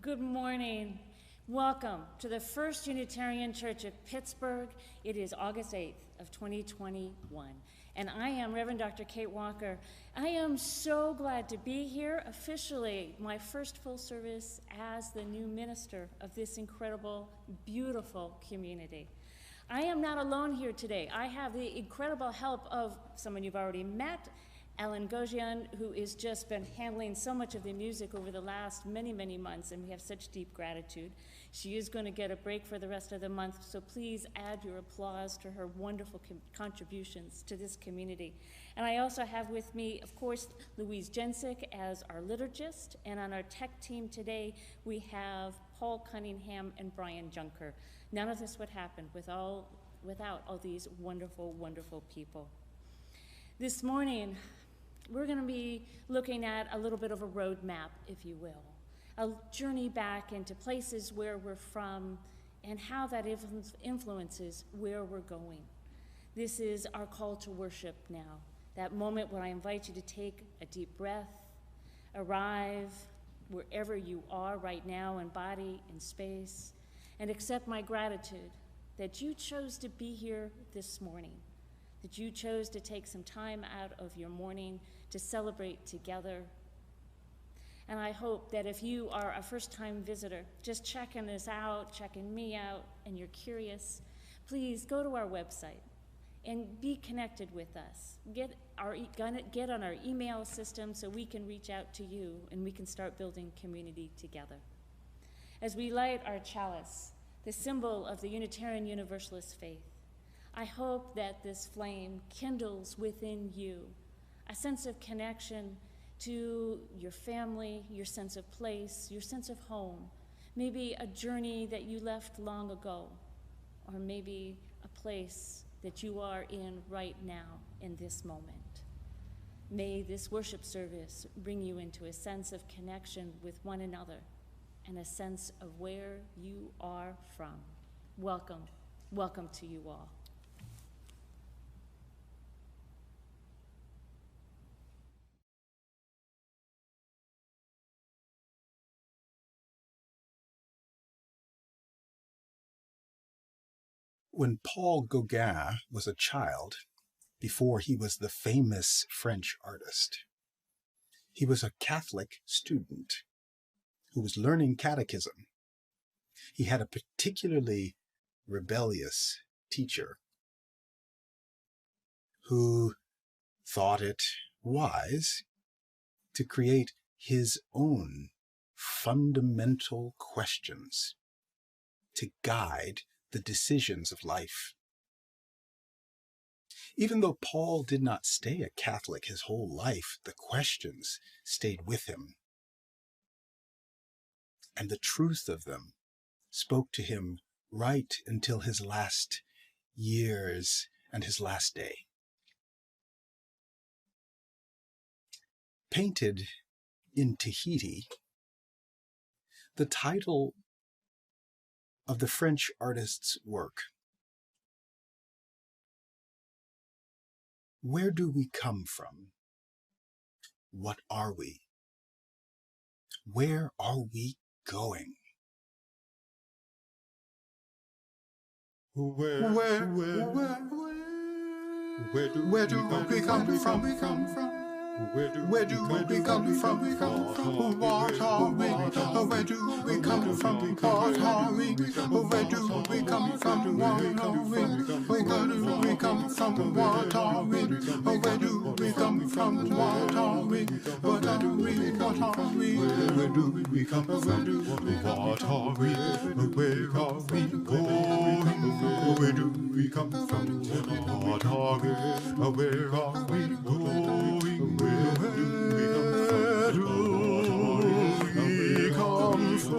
Good morning. Welcome to the First Unitarian Church of Pittsburgh. It is August 8th of 2021, and I am Reverend Dr. Kate Walker. I am so glad to be here, officially my first full service as the new minister of this incredible, beautiful community. I am not alone here today. I have the incredible help of someone you've already met, Ellen Gojian, who has just been handling so much of the music over the last many, many months, and we have such deep gratitude. She is going to get a break for the rest of the month, so please add your applause to her wonderful contributions to this community. And I also have with me, of course, Louise Jensick as our liturgist, and on our tech team today, we have Paul Cunningham and Brian Junker. None of this would happen without all these wonderful, wonderful people. This morning, we're going to be looking at a little bit of a road map, if you will, a journey back into places where we're from and how that influences where we're going. This is our call to worship now, that moment where I invite you to take a deep breath, arrive wherever you are right now in body and space, and accept my gratitude that you chose to be here this morning, that you chose to take some time out of your morning to celebrate together. And I hope that if you are a first-time visitor, just checking us out, checking me out, and you're curious, please go to our website and be connected with us. Get on our email system so we can reach out to you and we can start building community together. As we light our chalice, the symbol of the Unitarian Universalist faith, I hope that this flame kindles within you a sense of connection to your family, your sense of place, your sense of home, maybe a journey that you left long ago, or maybe a place that you are in right now in this moment. May this worship service bring you into a sense of connection with one another and a sense of where you are from. Welcome, welcome to you all. When Paul Gauguin was a child, before he was the famous French artist, he was a Catholic student who was learning catechism. He had a particularly rebellious teacher who thought it wise to create his own fundamental questions to guide the decisions of life. Even though Paul did not stay a Catholic his whole life, the questions stayed with him, and the truth of them spoke to him right until his last years and his last day. Painted in Tahiti, the title of the French artist's work, "Where do we come from? What are we? Where are we going?" Where do we come from? Where do we come from? What are we? Where do we come from? What are we? Where do we come from? What are we? Where do we come from? What are we? Where do we come from? What are we? What are we? What are we? Where do we come from? What are we? Where are we going? Where do we come from? What are we? Where are we going? Where do we come from? Where do we come from?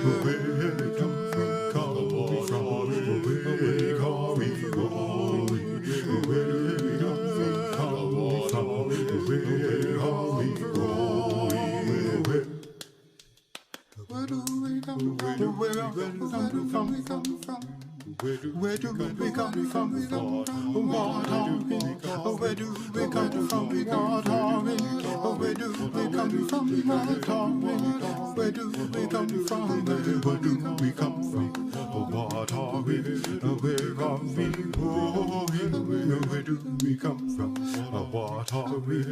Where do we come from? Where are we going? Where do we come from? Where Where do we come from? What are we? Where do we come from? What are we? Where do we come from? What are we? Where do we come from? Where do we come from? What are we? Where are we going? Where do we come from? What are we?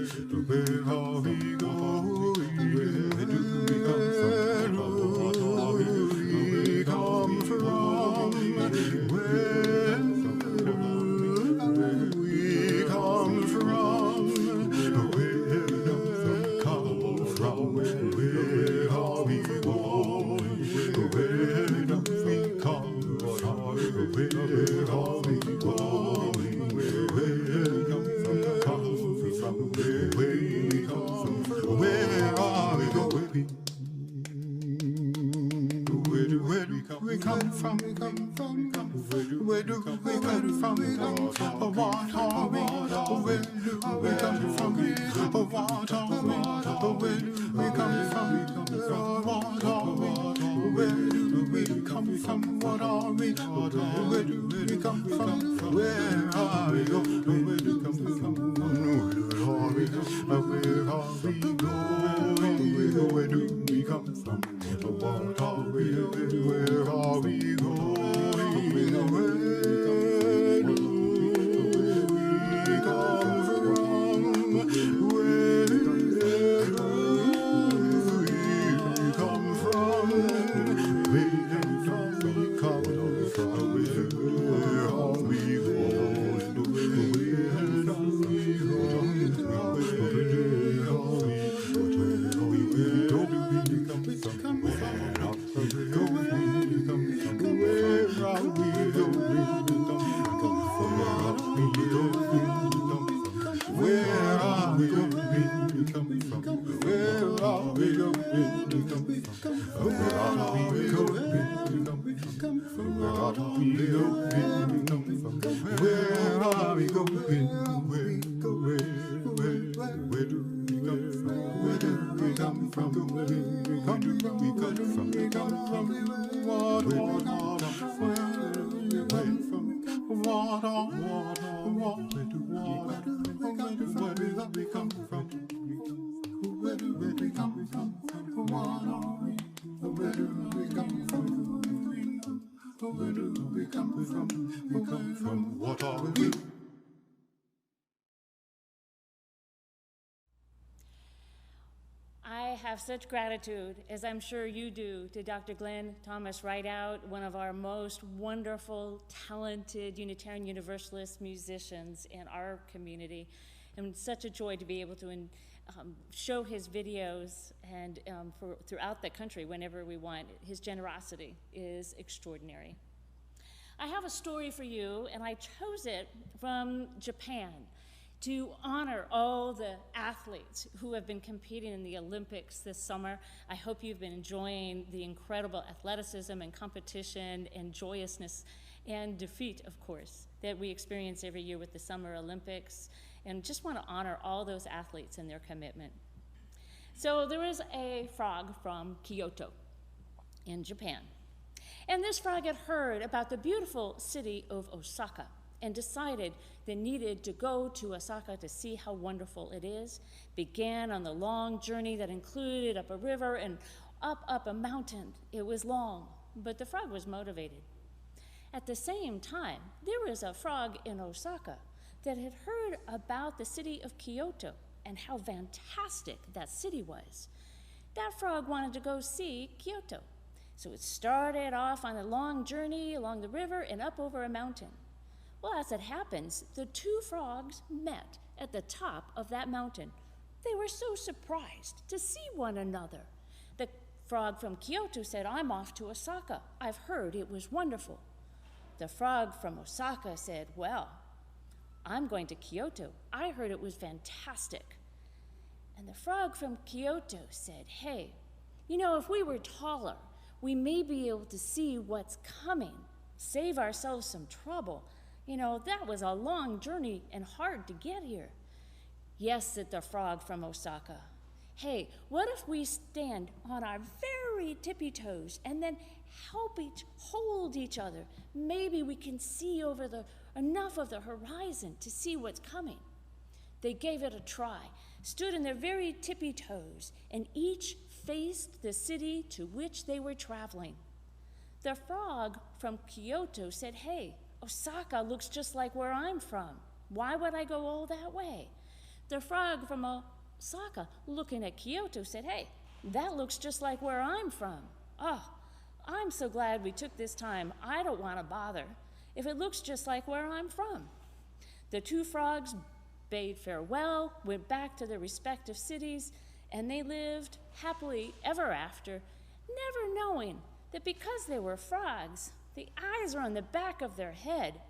Where are we going? Where do we come from? What are we? We come from where we come from. Where do we come from? Where are we going? Where do we come from? Where are we going? Where come from? Where we come from? Where are we going? Where do we come from? Where do we come from? What are we? Where do we come from? What are we? Where do we come from? What are we? Where do we come from? What are we? Where do we come from? Where are we? Where do we come from? Where are we? Where are we going? Where do we come from? What are we? Where are we going? Where do we come from? Where do we come from? Where do we come from? Where are we going? Where do we I have such gratitude, as I'm sure you do, to Dr. Glenn Thomas Rideout, one of our most wonderful, talented Unitarian Universalist musicians in our community. And it's such a joy to be able to show his videos and throughout the country whenever we want. His generosity is extraordinary. I have a story for you, and I chose it from Japan to honor all the athletes who have been competing in the Olympics this summer. I hope you've been enjoying the incredible athleticism and competition and joyousness and defeat, of course, that we experience every year with the Summer Olympics, and just want to honor all those athletes and their commitment. So there is a frog from Kyoto in Japan, and this frog had heard about the beautiful city of Osaka and decided they needed to go to Osaka to see how wonderful it is. Began on the long journey that included up a river and up a mountain. It was long, but the frog was motivated. At the same time, there was a frog in Osaka that had heard about the city of Kyoto and how fantastic that city was. That frog wanted to go see Kyoto. So it started off on a long journey along the river and up over a mountain. Well, as it happens, the two frogs met at the top of that mountain. They were so surprised to see one another. The frog from Kyoto said, "I'm off to Osaka. I've heard it was wonderful." The frog from Osaka said, "Well, I'm going to Kyoto. I heard it was fantastic." And the frog from Kyoto said, "Hey, you know, if we were taller, we may be able to see what's coming, save ourselves some trouble. You know, that was a long journey and hard to get here." "Yes," said the frog from Osaka. "Hey, what if we stand on our very tippy toes and then hold each other. Maybe we can see over enough of the horizon to see what's coming. They gave it a try, stood on their very tippy toes, and each faced the city to which they were traveling. The frog from Kyoto said, "Hey, Osaka looks just like where I'm from. Why would I go all that way?" The frog from Osaka, looking at Kyoto, said, "Hey, that looks just like where I'm from. Oh, I'm so glad we took this time. I don't want to bother if it looks just like where I'm from." The two frogs bade farewell, went back to their respective cities, and they lived happily ever after, never knowing that because they were frogs, the eyes were on the back of their head.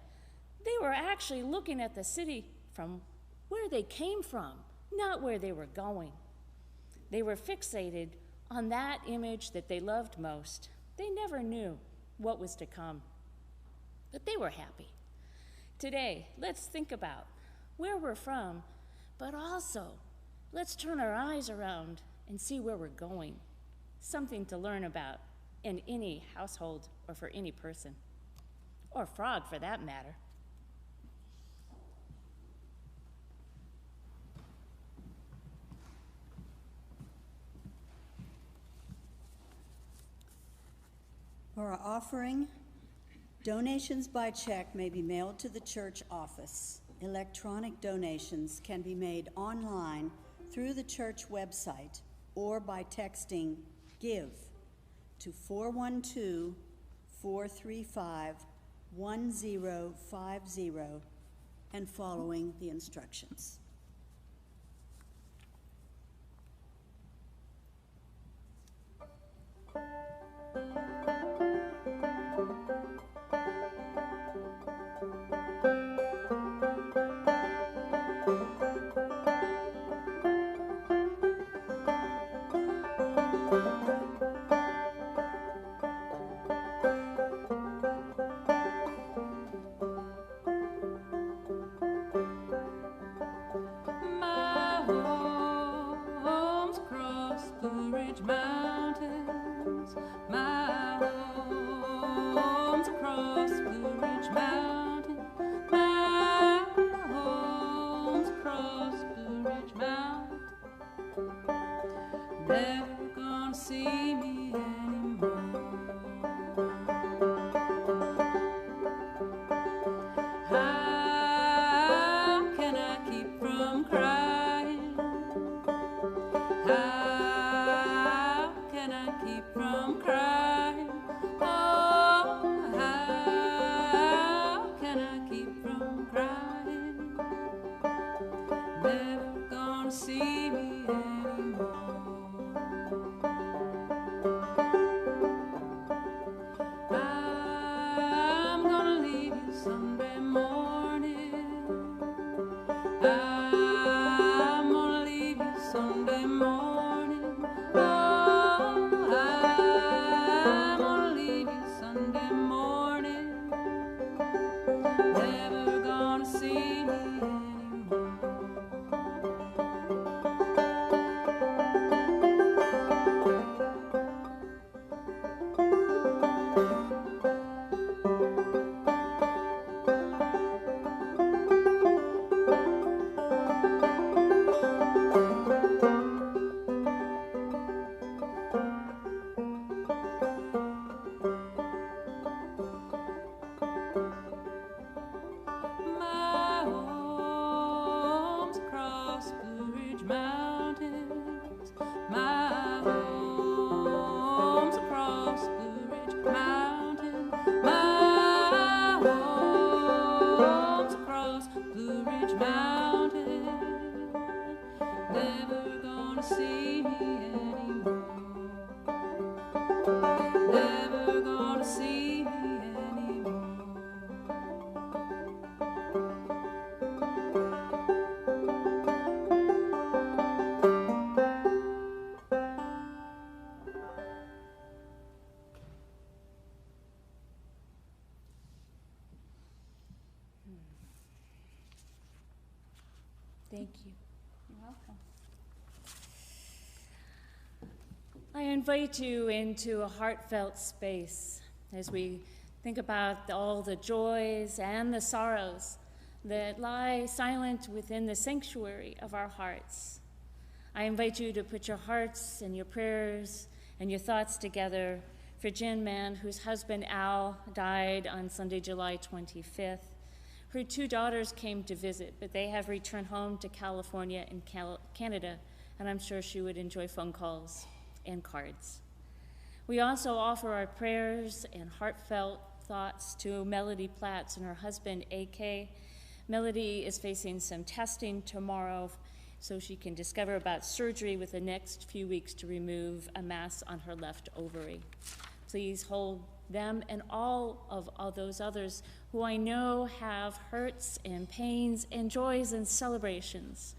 They were actually looking at the city from where they came from, not where they were going. They were fixated on that image that they loved most. They never knew what was to come, but they were happy. Today, let's think about where we're from, but also let's turn our eyes around and see where we're going. Something to learn about in any household or for any person, or frog for that matter. For our offering, donations by check may be mailed to the church office. Electronic donations can be made online through the church website or by texting GIVE to 412-435-1050 and following the instructions. Thank you. You're welcome. I invite you into a heartfelt space as we think about all the joys and the sorrows that lie silent within the sanctuary of our hearts. I invite you to put your hearts and your prayers and your thoughts together for Jen Mann, whose husband Al died on Sunday, July 25th. Her two daughters came to visit, but they have returned home to California and Canada, and I'm sure she would enjoy phone calls and cards. We also offer our prayers and heartfelt thoughts to Melody Platts and her husband, AK. Melody is facing some testing tomorrow so she can discover about surgery with the next few weeks to remove a mass on her left ovary. Please hold them and all of those others who I know have hurts and pains and joys and celebrations.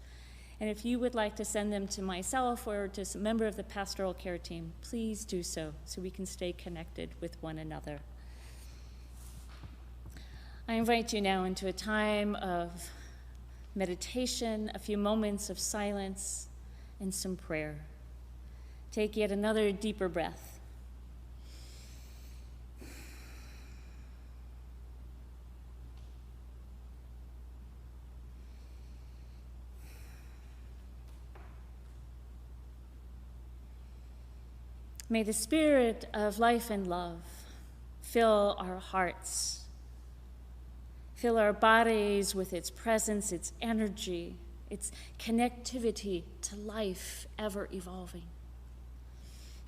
And if you would like to send them to myself or to a member of the pastoral care team, please do so we can stay connected with one another. I invite you now into a time of meditation, a few moments of silence, and some prayer. Take yet another deeper breath. May the spirit of life and love fill our hearts, fill our bodies with its presence, its energy, its connectivity to life ever evolving.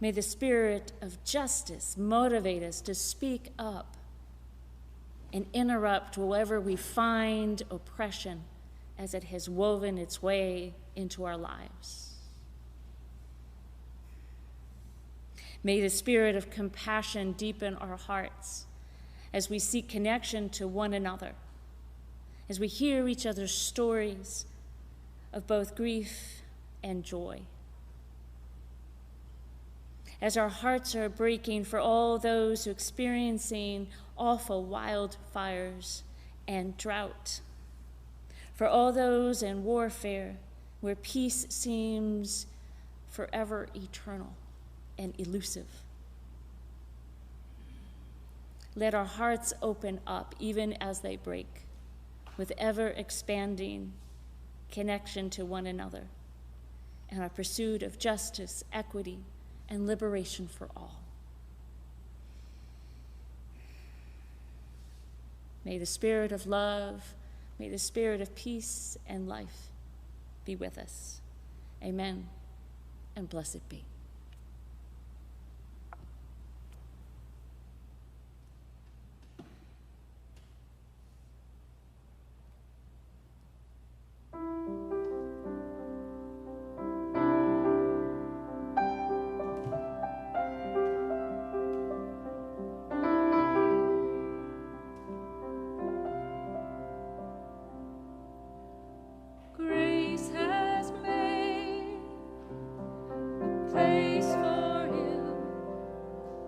May the spirit of justice motivate us to speak up and interrupt wherever we find oppression as it has woven its way into our lives. May the spirit of compassion deepen our hearts as we seek connection to one another, as we hear each other's stories of both grief and joy. As our hearts are breaking for all those who are experiencing awful wildfires and drought, for all those in warfare where peace seems forever eternal and elusive. Let our hearts open up even as they break with ever-expanding connection to one another and our pursuit of justice, equity, and liberation for all. May the spirit of love, may the spirit of peace and life be with us. Amen, and blessed be. Grace has made a place for you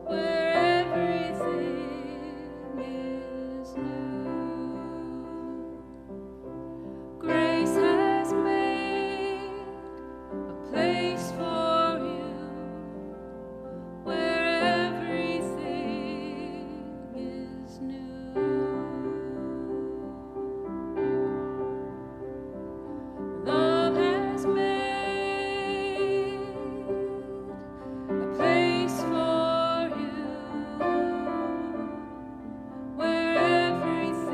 where everything is new. Grace has made a place for you where everything is new. Love has made a place for you where everything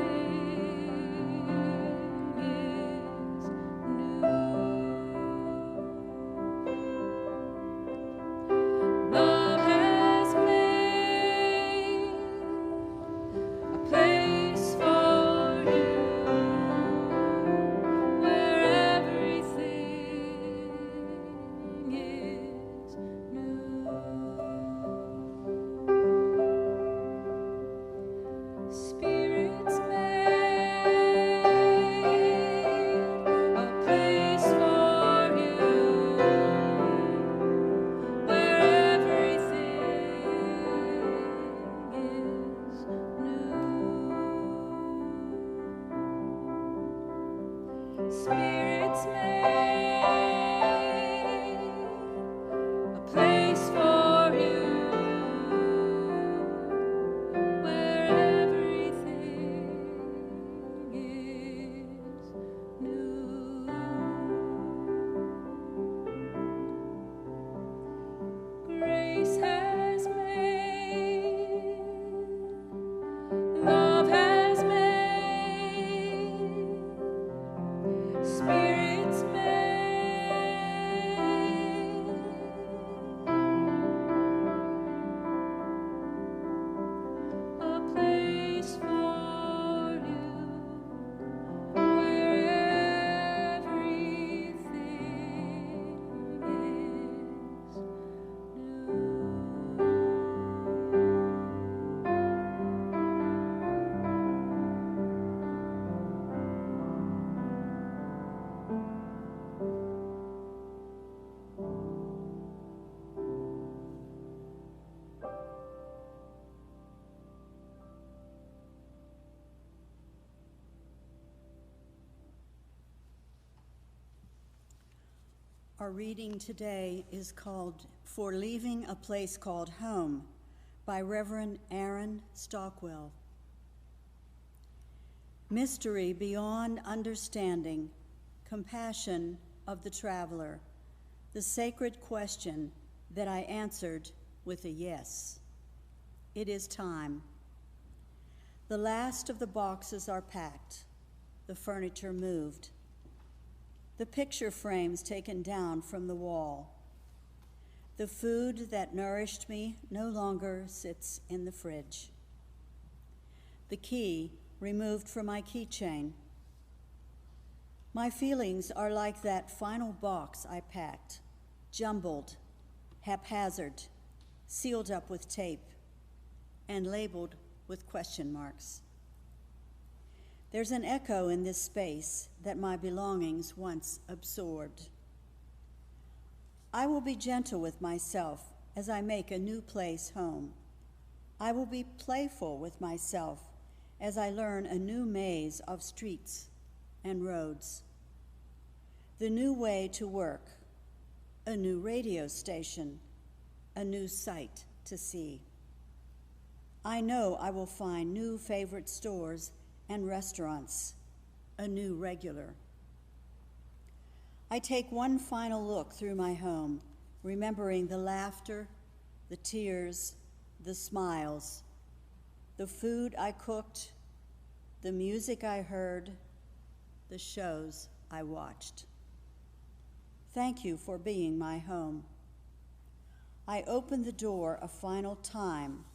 is new. Love has made a place for you where everything is new. Spirits made a place for you where everything is new. Spirits made a place for Our reading today is called For Leaving a Place Called Home by Reverend Aaron Stockwell. Mystery beyond understanding, compassion of the traveler, the sacred question that I answered with a yes. It is time. The last of the boxes are packed, the furniture moved, the picture frames taken down from the wall. The food that nourished me no longer sits in the fridge. The key removed from my keychain. My feelings are like that final box I packed, jumbled, haphazard, sealed up with tape, and labeled with question marks. There's an echo in this space that my belongings once absorbed. I will be gentle with myself as I make a new place home. I will be playful with myself as I learn a new maze of streets and roads. The new way to work, a new radio station, a new sight to see. I know I will find new favorite stores and restaurants, a new regular. I take one final look through my home, remembering the laughter, the tears, the smiles, the food I cooked, the music I heard, the shows I watched. Thank you for being my home. I open the door a final time,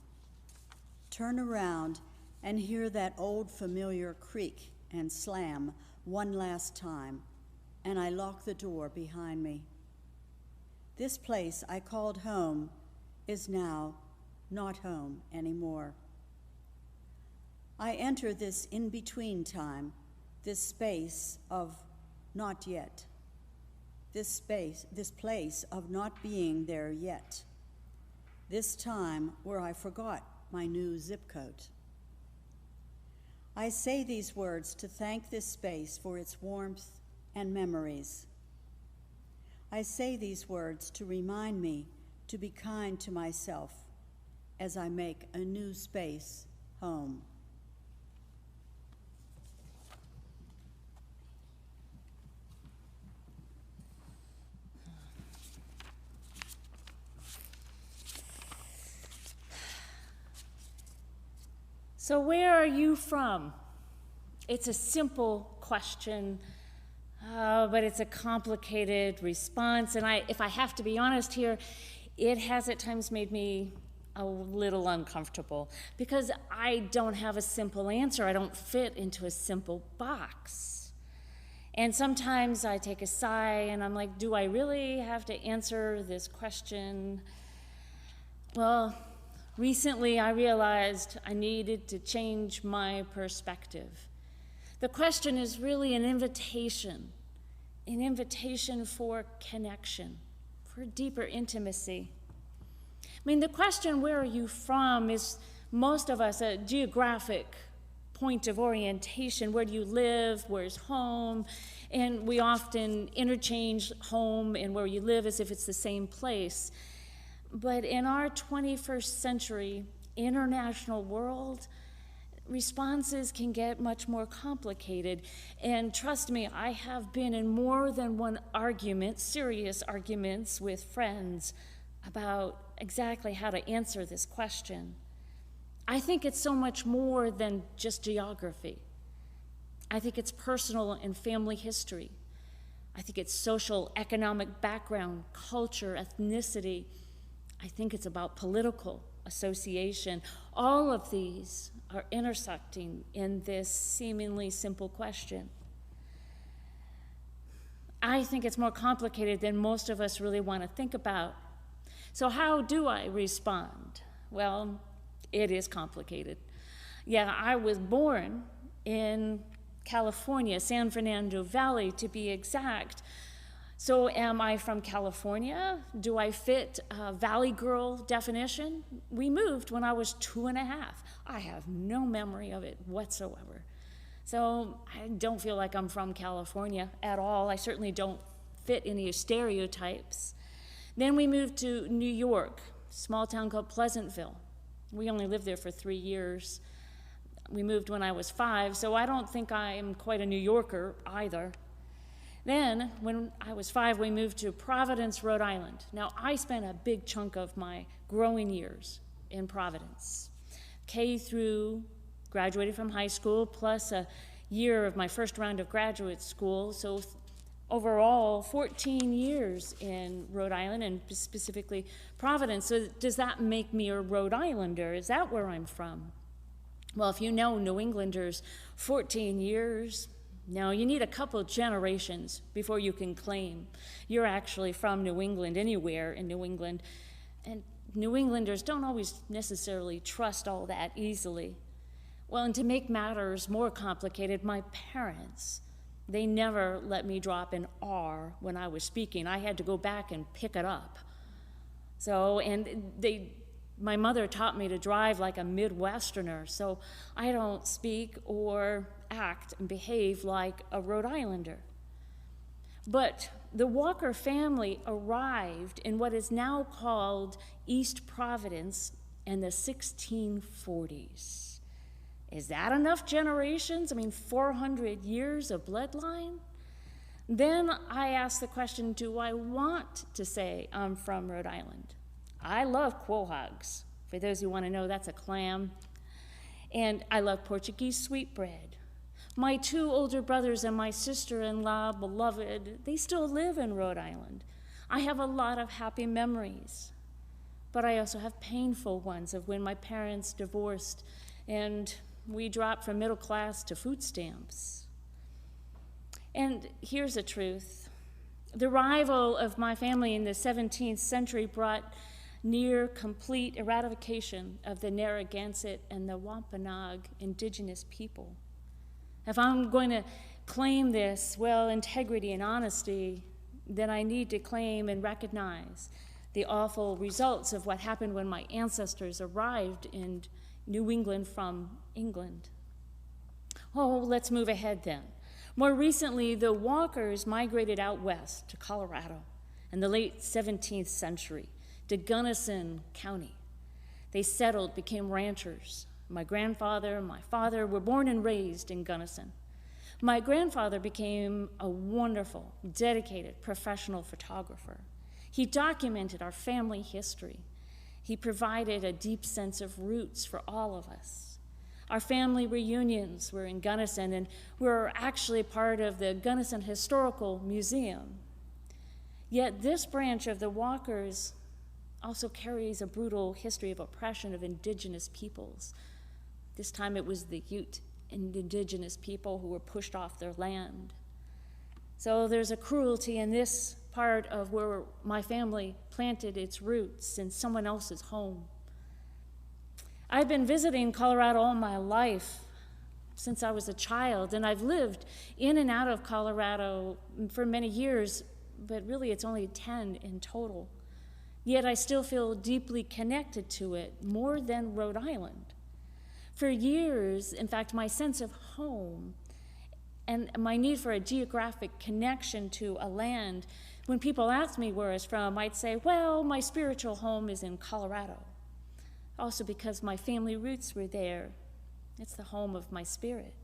turn around and hear that old familiar creak and slam one last time, and I lock the door behind me. This place I called home is now not home anymore. I enter this in-between time, this space of not yet, this place of not being there yet, this time where I forgot my new zip code. I say these words to thank this space for its warmth and memories. I say these words to remind me to be kind to myself as I make a new space home. So where are you from? It's a simple question, but it's a complicated response. And if I have to be honest here, it has at times made me a little uncomfortable because I don't have a simple answer. I don't fit into a simple box. And sometimes I take a sigh and I'm like, do I really have to answer this question? Well, recently, I realized I needed to change my perspective. The question is really an invitation for connection, for deeper intimacy. I mean, the question, where are you from, is most of us a geographic point of orientation. Where do you live? Where's home? And we often interchange home and where you live as if it's the same place. But in our 21st century international world, responses can get much more complicated. And trust me, I have been in more than one argument, serious arguments with friends about exactly how to answer this question. I think it's so much more than just geography. I think it's personal and family history. I think it's social, economic background, culture, ethnicity. I think it's about political association. All of these are intersecting in this seemingly simple question. I think it's more complicated than most of us really want to think about. So how do I respond? Well, it is complicated. Yeah, I was born in California, San Fernando Valley to be exact. So am I from California? Do I fit a Valley Girl definition? We moved when I was 2.5. I have no memory of it whatsoever. So I don't feel like I'm from California at all. I certainly don't fit any stereotypes. Then we moved to New York, a small town called Pleasantville. We only lived there for 3 years. We moved when I was 5, so I don't think I am quite a New Yorker either. Then, when I was 5, we moved to Providence, Rhode Island. Now, I spent a big chunk of my growing years in Providence. K through, graduated from high school, plus a year of my first round of graduate school. So overall, 14 years in Rhode Island, and specifically Providence. So does that make me a Rhode Islander? Is that where I'm from? Well, if you know New Englanders, 14 years, now you need a couple generations before you can claim you're actually from New England, anywhere in New England. And New Englanders don't always necessarily trust all that easily. Well, and to make matters more complicated, my parents, they never let me drop an R when I was speaking. I had to go back and pick it up. So, and my mother taught me to drive like a Midwesterner, so I don't speak or act and behave like a Rhode Islander. But the Walker family arrived in what is now called East Providence in the 1640s. Is that enough generations? I mean, 400 years of bloodline? Then I asked the question, do I want to say I'm from Rhode Island? I love quahogs. For those who want to know, that's a clam. And I love Portuguese sweetbread. My 2 older brothers and my sister-in-law, beloved, they still live in Rhode Island. I have a lot of happy memories, but I also have painful ones of when my parents divorced and we dropped from middle class to food stamps. And here's the truth. The arrival of my family in the 17th century brought near complete eradication of the Narragansett and the Wampanoag indigenous people. If I'm going to claim this, well, integrity and honesty, then I need to claim and recognize the awful results of what happened when my ancestors arrived in New England from England. Oh, let's move ahead then. More recently, the Walkers migrated out west to Colorado in the late 17th century to Gunnison County. They settled, became ranchers. My grandfather and my father were born and raised in Gunnison. My grandfather became a wonderful, dedicated, professional photographer. He documented our family history. He provided a deep sense of roots for all of us. Our family reunions were in Gunnison, and we're actually part of the Gunnison Historical Museum. Yet this branch of the Walkers also carries a brutal history of oppression of indigenous peoples. This time it was the Ute and indigenous people who were pushed off their land. So there's a cruelty in this part of where my family planted its roots in someone else's home. I've been visiting Colorado all my life, since I was a child, and I've lived in and out of Colorado for many years, but really it's only 10 in total. Yet I still feel deeply connected to it, more than Rhode Island. For years, in fact, my sense of home and my need for a geographic connection to a land, when people ask me where I was from, I'd say, well, my spiritual home is in Colorado. Also because my family roots were there. It's the home of my spirit.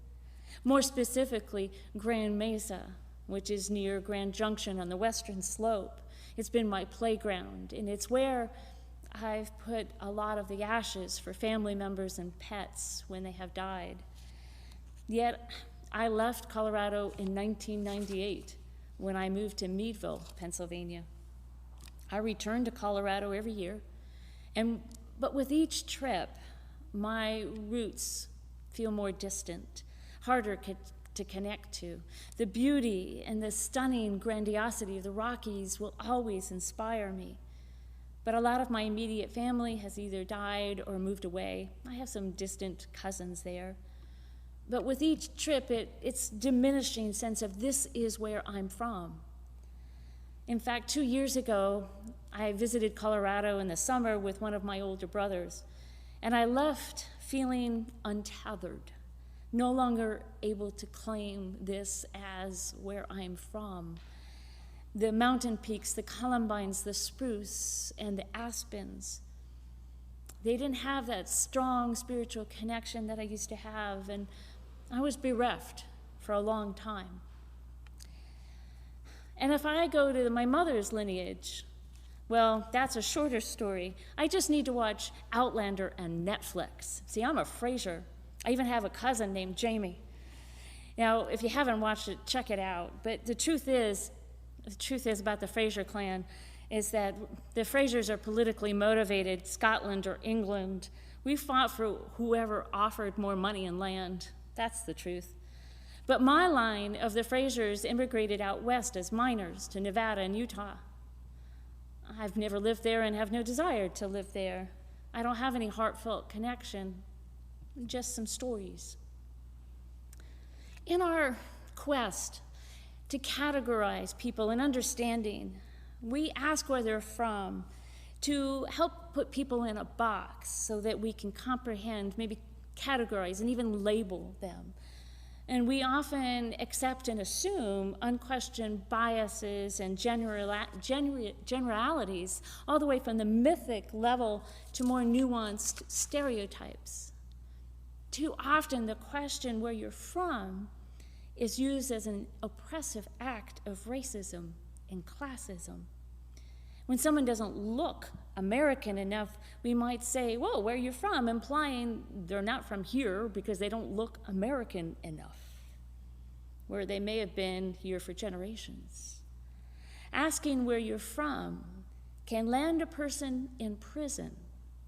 More specifically, Grand Mesa, which is near Grand Junction on the western slope. It's been my playground, and it's where I've put a lot of the ashes for family members and pets when they have died. Yet, I left Colorado in 1998 when I moved to Meadville, Pennsylvania. I return to Colorado every year, but with each trip, my roots feel more distant, harder to connect to. The beauty and the stunning grandiosity of the Rockies will always inspire me. But a lot of my immediate family has either died or moved away. I have some distant cousins there. But with each trip, it's diminishing sense of this is where I'm from. In fact, 2 years ago, I visited Colorado in the summer with one of my older brothers, and I left feeling untethered, no longer able to claim this as where I'm from. the mountain peaks, the columbines, the spruce, and the aspens. They didn't have that strong spiritual connection that I used to have, and I was bereft for a long time. And if I go to my mother's lineage, well, that's a shorter story. I just need to watch Outlander and Netflix. See, I'm a Frasier. I even have a cousin named Jamie. Now, if you haven't watched it, check it out. But the truth is about the Fraser clan is that the Frasers are politically motivated, Scotland or England. We fought for whoever offered more money and land. That's the truth. But my line of the Frasers immigrated out west as miners to Nevada and Utah. I've never lived there and have no desire to live there. I don't have any heartfelt connection, just some stories. In our quest to categorize people in understanding, we ask where they're from to help put people in a box so that we can comprehend, maybe categorize, and even label them. And we often accept and assume unquestioned biases and generalities, all the way from the mythic level to more nuanced stereotypes. Too often, the question where you're from is used as an oppressive act of racism and classism. When someone doesn't look American enough, we might say, whoa, where are you from? Implying they're not from here because they don't look American enough, where they may have been here for generations. Asking where you're from can land a person in prison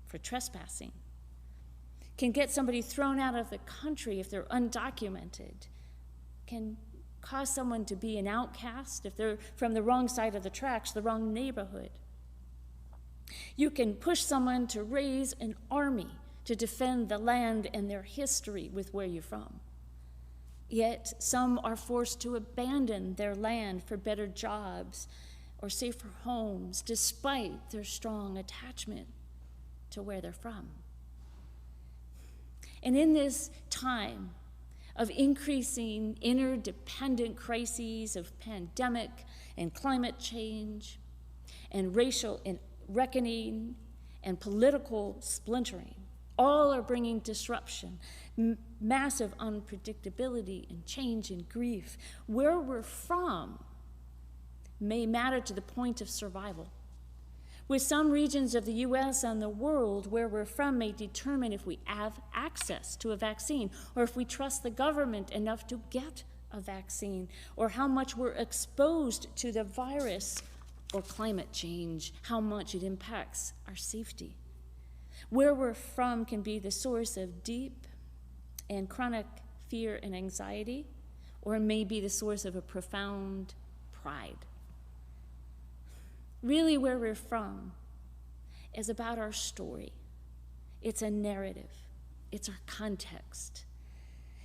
for trespassing, can get somebody thrown out of the country if they're undocumented, can cause someone to be an outcast if they're from the wrong side of the tracks, the wrong neighborhood. You can push someone to raise an army to defend the land and their history with where you're from. Yet some are forced to abandon their land for better jobs or safer homes despite their strong attachment to where they're from. And in this time of increasing interdependent crises of pandemic and climate change and racial reckoning and political splintering, all are bringing disruption, massive unpredictability and change and grief. Where we're from may matter to the point of survival. With some regions of the US and the world, where we're from may determine if we have access to a vaccine, or if we trust the government enough to get a vaccine, or how much we're exposed to the virus or climate change, how much it impacts our safety. Where we're from can be the source of deep and chronic fear and anxiety, or it may be the source of a profound pride. Really, where we're from is about our story. It's a narrative. It's our context.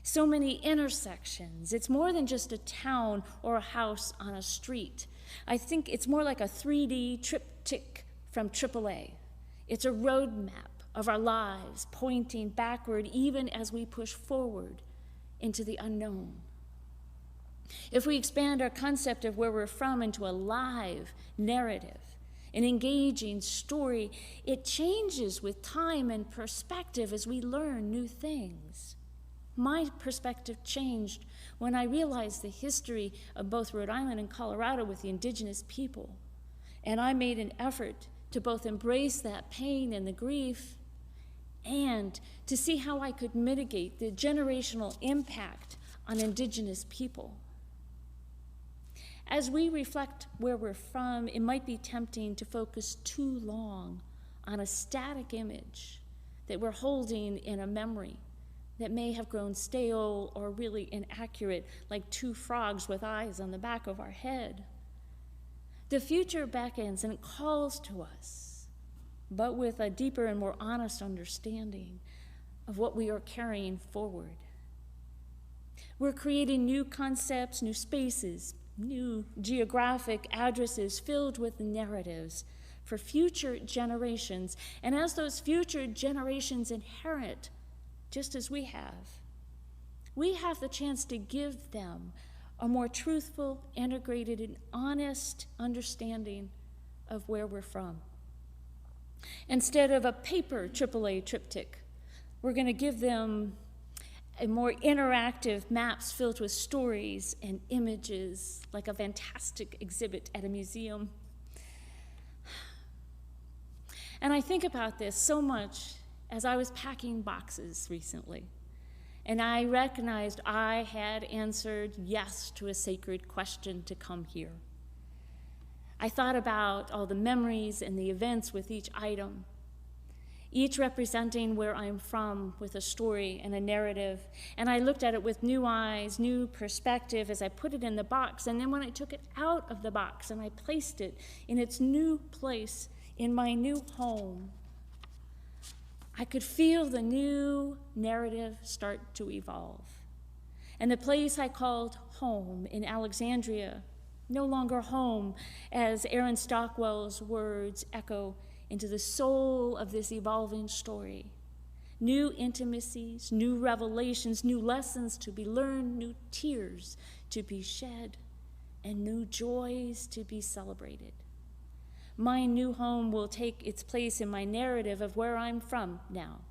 So many intersections. It's more than just a town or a house on a street. I think it's more like a 3D triptych from AAA. It's a roadmap of our lives, pointing backward even as we push forward into the unknown. If we expand our concept of where we're from into a live narrative, an engaging story, it changes with time and perspective as we learn new things. My perspective changed when I realized the history of both Rhode Island and Colorado with the indigenous people. And I made an effort to both embrace that pain and the grief and to see how I could mitigate the generational impact on indigenous people. As we reflect where we're from, it might be tempting to focus too long on a static image that we're holding in a memory that may have grown stale or really inaccurate, like two frogs with eyes on the back of our head. The future beckons and it calls to us, but with a deeper and more honest understanding of what we are carrying forward. We're creating new concepts, new spaces, new geographic addresses filled with narratives for future generations. And as those future generations inherit, just as we have the chance to give them a more truthful, integrated, and honest understanding of where we're from. Instead of a paper AAA triptych, we're going to give them a more interactive maps filled with stories and images, like a fantastic exhibit at a museum. And I think about this so much as I was packing boxes recently, and I recognized I had answered yes to a sacred question to come here. I thought about all the memories and the events with each item, each representing where I'm from with a story and a narrative. And I looked at it with new eyes, new perspective as I put it in the box. And then when I took it out of the box and I placed it in its new place in my new home, I could feel the new narrative start to evolve. And the place I called home in Alexandria, no longer home, as Aaron Stockwell's words echo into the soul of this evolving story. New intimacies, new revelations, new lessons to be learned, new tears to be shed, and new joys to be celebrated. My new home will take its place in my narrative of where I'm from now,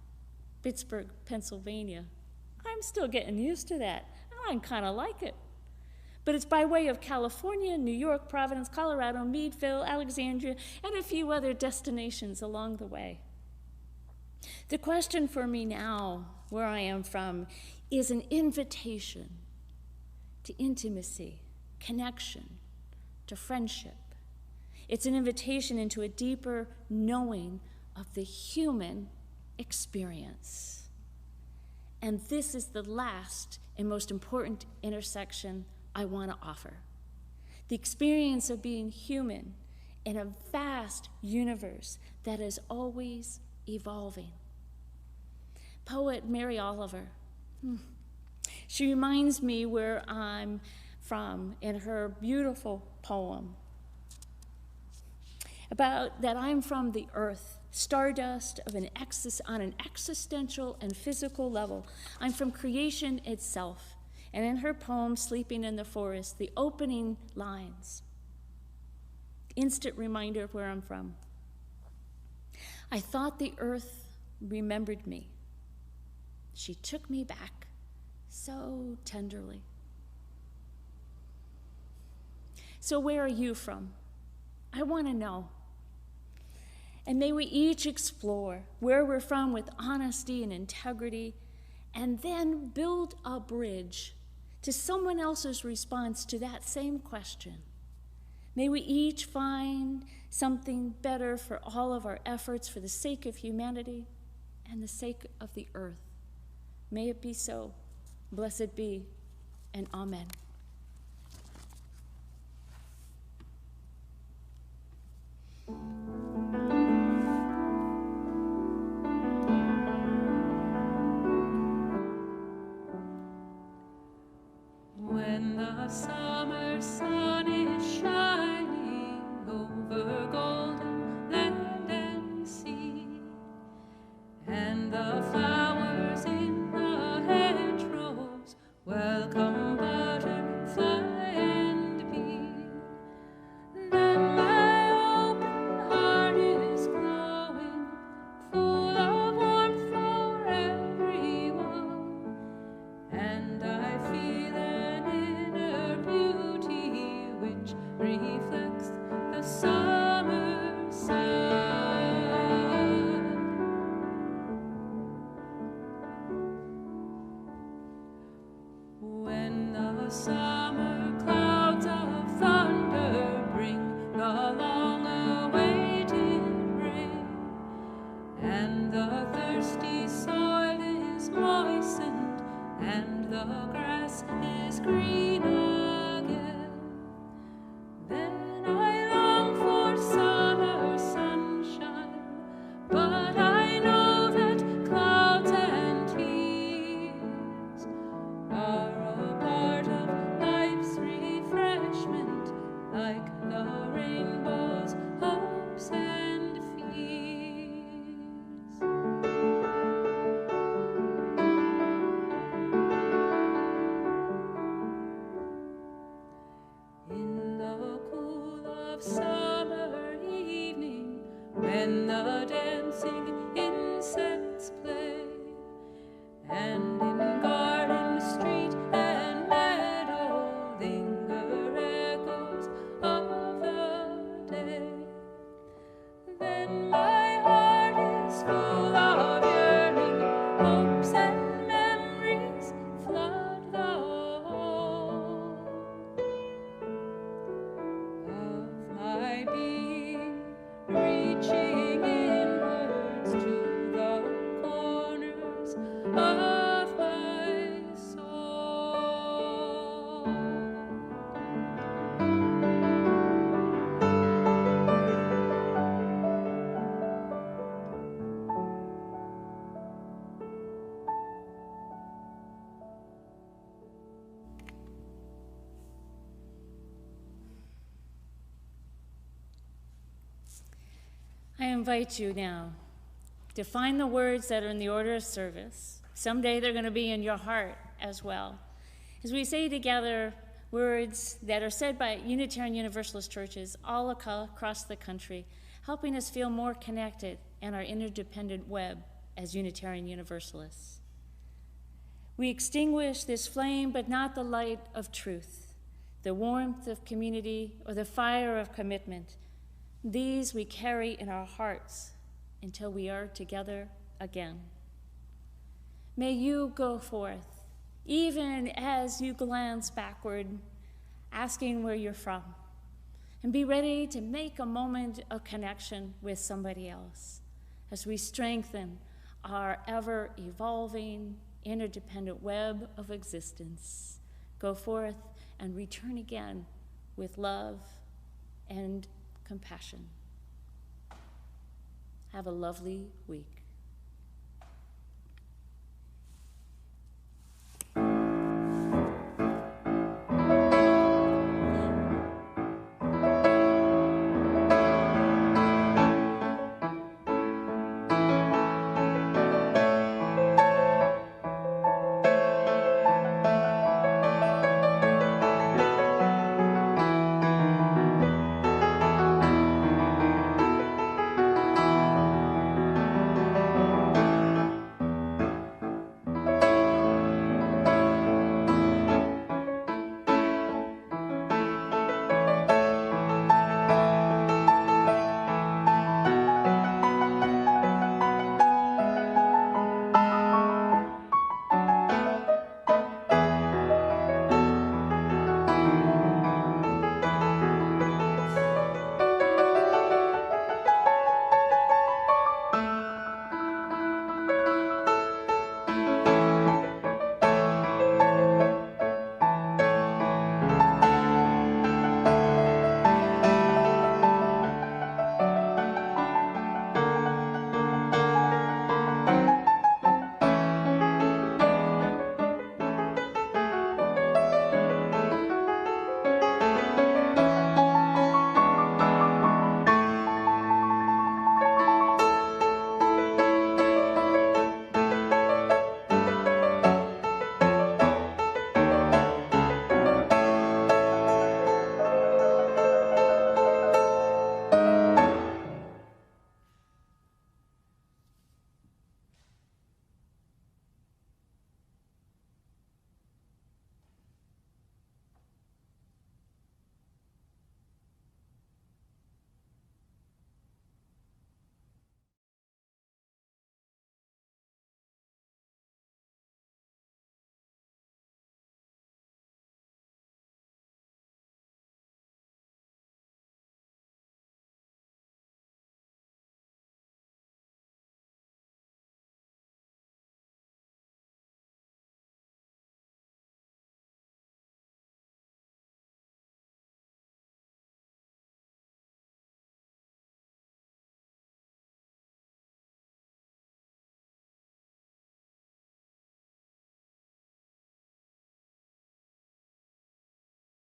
Pittsburgh, Pennsylvania. I'm still getting used to that. I kind of like it. But it's by way of California, New York, Providence, Colorado, Meadville, Alexandria, and a few other destinations along the way. The question for me now, where I am from, is an invitation to intimacy, connection, to friendship. It's an invitation into a deeper knowing of the human experience. And this is the last and most important intersection I want to offer. The experience of being human in a vast universe that is always evolving. Poet Mary Oliver, she reminds me where I'm from in her beautiful poem about that I'm from the earth, stardust of on an existential and physical level. I'm from creation itself. And in her poem, Sleeping in the Forest, the opening lines, instant reminder of where I'm from. I thought the earth remembered me. She took me back so tenderly. So where are you from? I want to know. And may we each explore where we're from with honesty and integrity, and then build a bridge to someone else's response to that same question. May we each find something better for all of our efforts for the sake of humanity and the sake of the earth. May it be so. Blessed be, and amen. When the summer sun is shining over golden land and sea, and the flowers in the hedgerows welcome butterfly and bee, then my open heart is glowing, full of warmth for everyone, and I feel an inner beauty which reflects the summer sun. When the summer clouds of thunder bring the long-awaited rain, and the thirsty soil is moistened, and the grass is green again, then when the dancing insects play, and in garden, street, and meadow linger echoes of the day. Then my heart is full of yearning, hopes and memories flood the hall of my being, reaching inwards to the corners of my soul. I invite you now to find the words that are in the order of service. Someday they're going to be in your heart as well. As we say together words that are said by Unitarian Universalist churches all across the country, helping us feel more connected in our interdependent web as Unitarian Universalists. We extinguish this flame, but not the light of truth, the warmth of community, or the fire of commitment. These we carry in our hearts until we are together again. May you go forth, even as you glance backward, asking where you're from, and be ready to make a moment of connection with somebody else as we strengthen our ever-evolving, interdependent web of existence. Go forth and return again with love and compassion. Have a lovely week.